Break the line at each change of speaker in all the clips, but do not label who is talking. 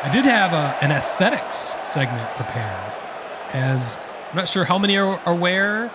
I did have an aesthetics segment prepared. As I'm not sure how many are aware.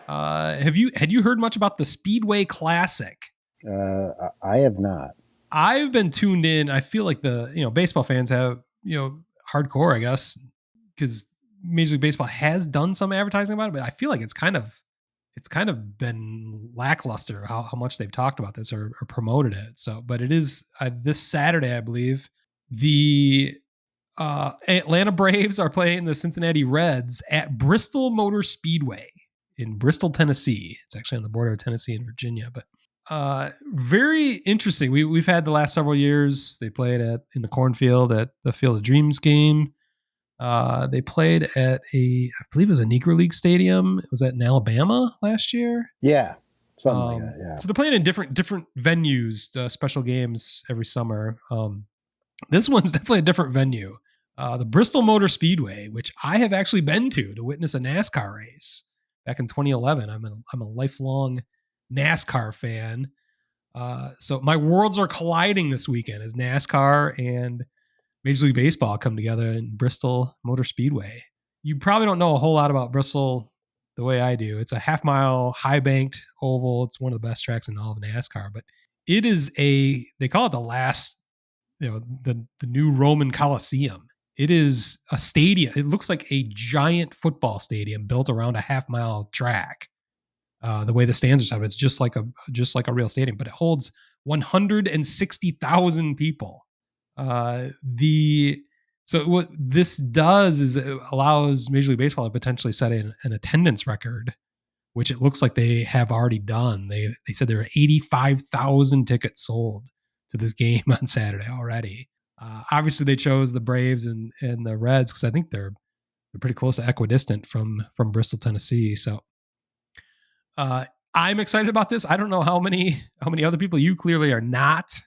Had you heard much about the Speedway Classic?
I have not.
I've been tuned in. I feel like the baseball fans have hardcore, I guess, because Major League Baseball has done some advertising about it, but I feel like it's kind of been lackluster how much they've talked about this or promoted it. So, but it is this Saturday, I believe. The Atlanta Braves are playing the Cincinnati Reds at Bristol Motor Speedway in Bristol, Tennessee. It's actually on the border of Tennessee and Virginia, but very interesting. We've had the last several years. They played in the cornfield at the Field of Dreams game. They played at I believe it was a Negro League stadium. It was in Alabama last year.
Yeah, something like that. Yeah.
So they're playing in different venues, special games every summer. This one's definitely a different venue. The Bristol Motor Speedway, which I have actually been to witness a NASCAR race back in 2011. I'm a lifelong NASCAR fan. So my worlds are colliding this weekend as NASCAR and Major League Baseball come together in Bristol Motor Speedway. You probably don't know a whole lot about Bristol the way I do. It's a half-mile high-banked oval. It's one of the best tracks in all of NASCAR, but it is they call it the last, the new Roman Coliseum. It is a stadium. It looks like a giant football stadium built around a half-mile track. The way the stands are set up, it's just like a real stadium, but it holds 160,000 people. So what this does is it allows Major League Baseball to potentially set an attendance record, which it looks like they have already done. They said there were 85,000 tickets sold to this game on Saturday already. Obviously, they chose the Braves and the Reds because I think they're pretty close to equidistant from Bristol, Tennessee. So I'm excited about this. I don't know how many other people. You clearly are not,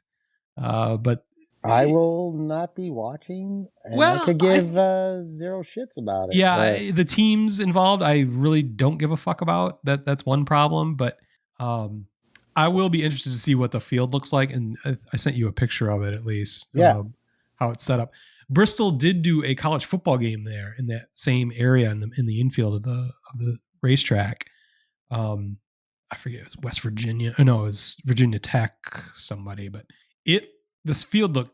but
I will not be watching, and I could give zero shits about it.
Yeah, the teams involved, I really don't give a fuck about. That's one problem, but I will be interested to see what the field looks like, and I sent you a picture of it at least.
Yeah,
how it's set up. Bristol did do a college football game there in that same area in the infield of the racetrack. I forget, it was West Virginia. No, it was Virginia Tech somebody, but this field looked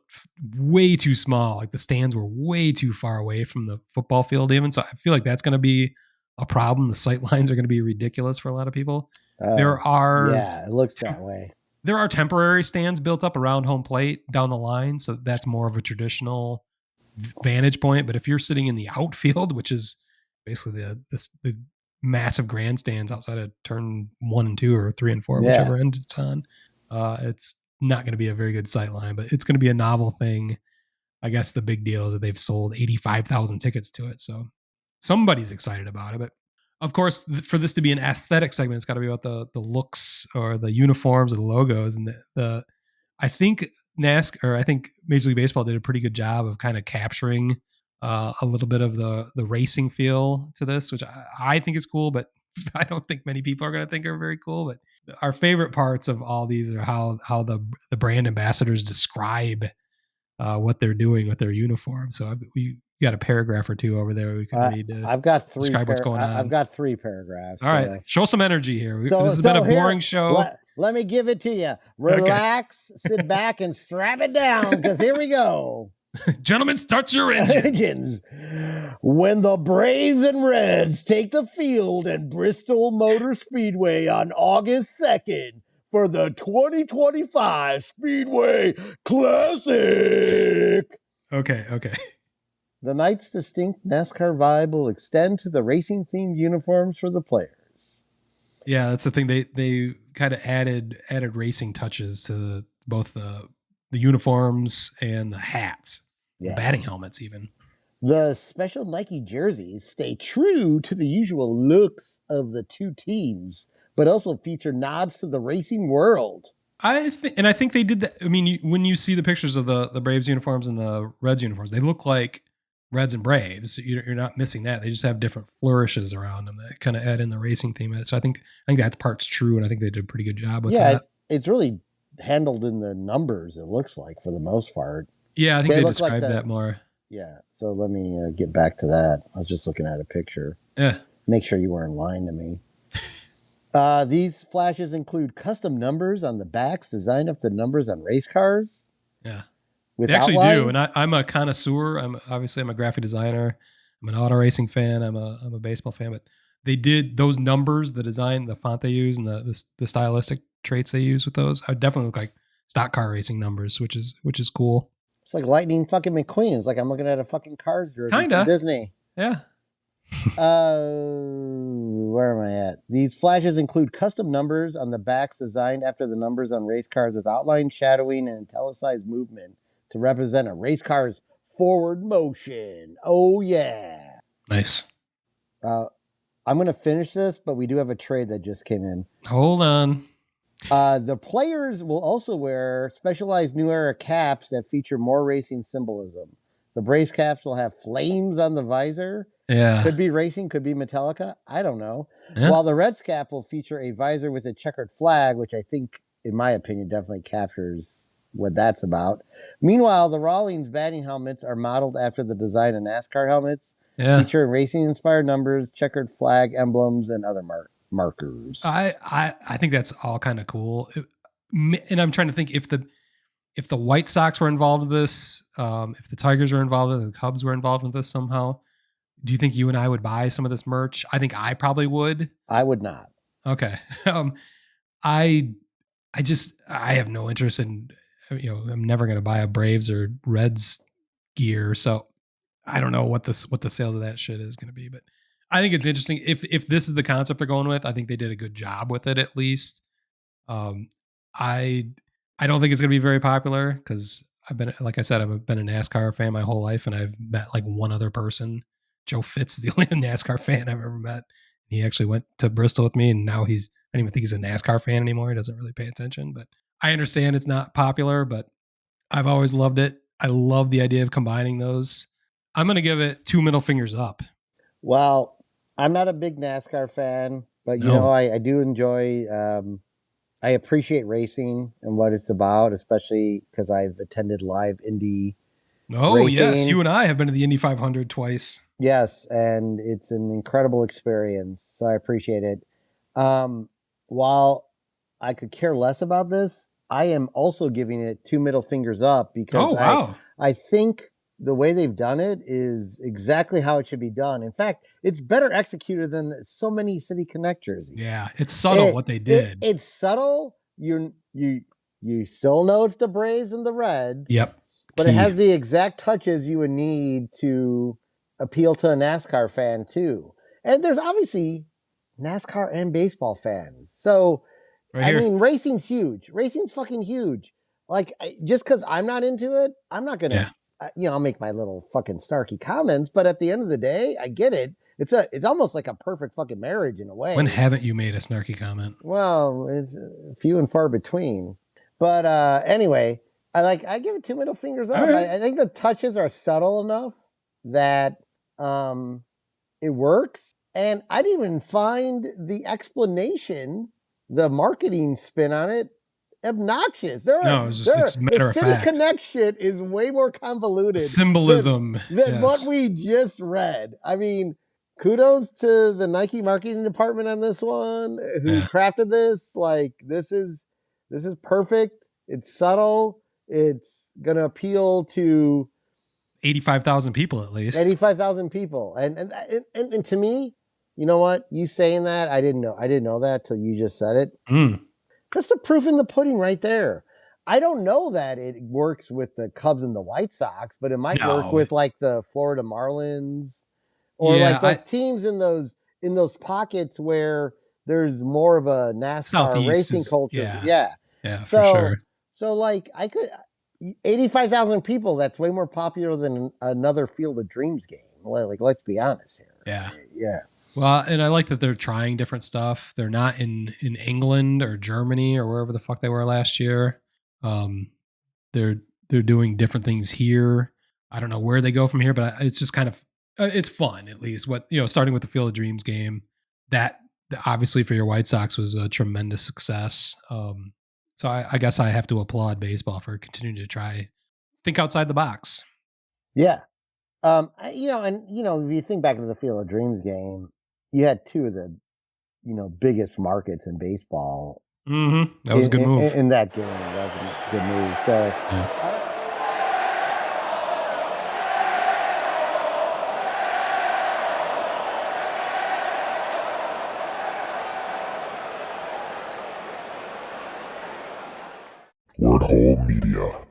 way too small. Like the stands were way too far away from the football field even. So I feel like that's going to be a problem. The sight lines are going to be ridiculous for a lot of people.
it looks that way.
There are temporary stands built up around home plate down the line. So that's more of a traditional vantage point. But if you're sitting in the outfield, which is basically the massive grandstands outside of turn 1 and 2 or 3 and 4, whichever end it's on, it's not going to be a very good sight line, but it's going to be a novel thing. I guess the big deal is that they've sold 85,000 tickets to it. So somebody's excited about it. But of course, for this to be an aesthetic segment, it's got to be about the looks or the uniforms or the logos. And I think NASCAR, I think Major League Baseball did a pretty good job of kind of capturing a little bit of the racing feel to this, which I think is cool, but I don't think many people are going to think are very cool. But our favorite parts of all these are how the brand ambassadors describe what they're doing with their uniform. So we got a paragraph or two over there we can read.
I've got three.
Describe what's going on.
I've got 3 paragraphs.
All right, show some energy here. This has been a boring show.
Let me give it to you. Relax, sit back, and strap it down because here we go.
Gentlemen, start your engines.
When the Braves and Reds take the field in Bristol Motor Speedway on August 2nd for the 2025 Speedway Classic.
Okay.
The night's distinct NASCAR vibe will extend to the racing-themed uniforms for the players.
Yeah, that's the thing. They kind of added racing touches to both the uniforms and the hats. Yes. The batting helmets even.
The special Nike jerseys stay true to the usual looks of the two teams, but also feature nods to the racing world.
I think they did that. I mean, when you see the pictures of the Braves uniforms and the Reds uniforms, they look like Reds and Braves. You're not missing that. They just have different flourishes around them that kind of add in the racing theme. So I think that part's true, and I think they did a pretty good job with that.
It's really handled in the numbers, it looks like, for the most part.
Yeah, I think they described that more.
Yeah. So let me get back to that. I was just looking at a picture.
Yeah.
Make sure you weren't lying to me. These flashes include custom numbers on the backs designed after numbers on race cars
Yeah.
with
They actually do, and
outlines.
I'm a connoisseur. I'm a graphic designer. I'm an auto racing fan. I'm a baseball fan. But they did those numbers, the design, the font they use, and the stylistic traits they use with those. I definitely look like stock car racing numbers, which is cool.
It's like Lightning fucking McQueen. It's like I'm looking at a fucking Cars jersey from
Kinda,
Disney.
yeah,
Where am I at? These flashes include custom numbers on the backs designed after the numbers on race cars with outline, shadowing, and italicized movement to represent a race car's forward motion. Oh, yeah.
nice.
I'm going to finish this, but we do have a trade that just came in.
Hold on.
The players will also wear specialized New Era caps that feature more racing symbolism. The Brace caps will have flames on the visor.
Yeah,
Could be racing, could be Metallica. I don't know.
yeah.
While the Reds cap will feature a visor with a checkered flag, which I think, in my opinion, definitely captures what that's about. Meanwhile, the Rawlings batting helmets are modeled after the design of NASCAR helmets,
Yeah.
featuring racing-inspired numbers, checkered flag emblems, and other markers.
I think that's all kind of cool. And I'm trying to think if the White Sox were involved with this, if the Tigers were involved with it, the Cubs were involved with this somehow. Do you think you and I would buy some of this merch? I think I probably would.
I would not.
Okay. I I have no interest in, I'm never going to buy a Braves or Reds gear, so I don't know what the sales of that shit is going to be, but I think it's interesting. If this is the concept they're going with, I think they did a good job with it at least. Um, I I don't think it's going to be very popular because I've been, like I said, I've been a NASCAR fan my whole life, and I've met like one other person. Joe Fitz is the only NASCAR fan I've ever met. He actually went to Bristol with me, and now I don't even think he's a NASCAR fan anymore. He doesn't really pay attention, but I understand it's not popular, but I've always loved it. I love the idea of combining those. I'm going to give it 2 middle fingers up.
Well, I'm not a big NASCAR fan, but
No.
I do enjoy. I appreciate racing and what it's about, especially because I've attended live Indy
Oh, yes.
racing.
You and I have been to the Indy 500 twice.
Yes, and it's an incredible experience. So I appreciate it. While I could care less about this, I am also giving it 2 middle fingers up because
Oh, wow.
I think the way they've done it is exactly how it should be done. In fact, it's better executed than so many City Connect jerseys.
Yeah, it's subtle what they did.
It's subtle. You still know it's the Braves and the Reds.
Yep.
But
Key.
it has the exact touches you would need to appeal to a NASCAR fan too. And there's obviously NASCAR and baseball fans. So
Right here.
I mean, racing's huge. Racing's fucking huge. Like, just because I'm not into it, I'm not gonna. I'll make my little fucking snarky comments, but at the end of the day, I get it. It's almost like a perfect fucking marriage in a way.
When haven't you made a snarky comment?
Well, it's few and far between. But anyway, I give it 2 middle fingers up.
Right.
I think the touches are subtle enough that it works. And I didn't even find the explanation, the marketing spin on it, obnoxious.
It's matter of
City
fact.
Connect shit is way more convoluted
Symbolism
than what we just read. I mean, kudos to the Nike marketing department on this one who crafted this. Like, this is perfect. It's subtle. It's gonna appeal to
85,000 people at least.
85,000 people. And to me, you know what? You saying that, I didn't know that till you just said it. That's the proof in the pudding right there. I don't know that it works with the Cubs and the White Sox, but it might work with like the Florida Marlins or like those teams in those pockets where there's more of a NASCAR racing culture.
Yeah, for sure.
So like 85,000 people, that's way more popular than another Field of Dreams game. Like, let's be honest here. Yeah.
Well, and I like that they're trying different stuff. They're not in England or Germany or wherever the fuck they were last year. They're doing different things here. I don't know where they go from here, but it's just kind of it's fun at least. Starting with the Field of Dreams game, that obviously for your White Sox was a tremendous success. So I guess I have to applaud baseball for continuing to try think outside the box.
Yeah. If you think back to the Field of Dreams game, you had two of the, biggest markets in baseball.
Mm-hmm. That was a good move.
In that game. That was a good move. So,
Word Hole Media.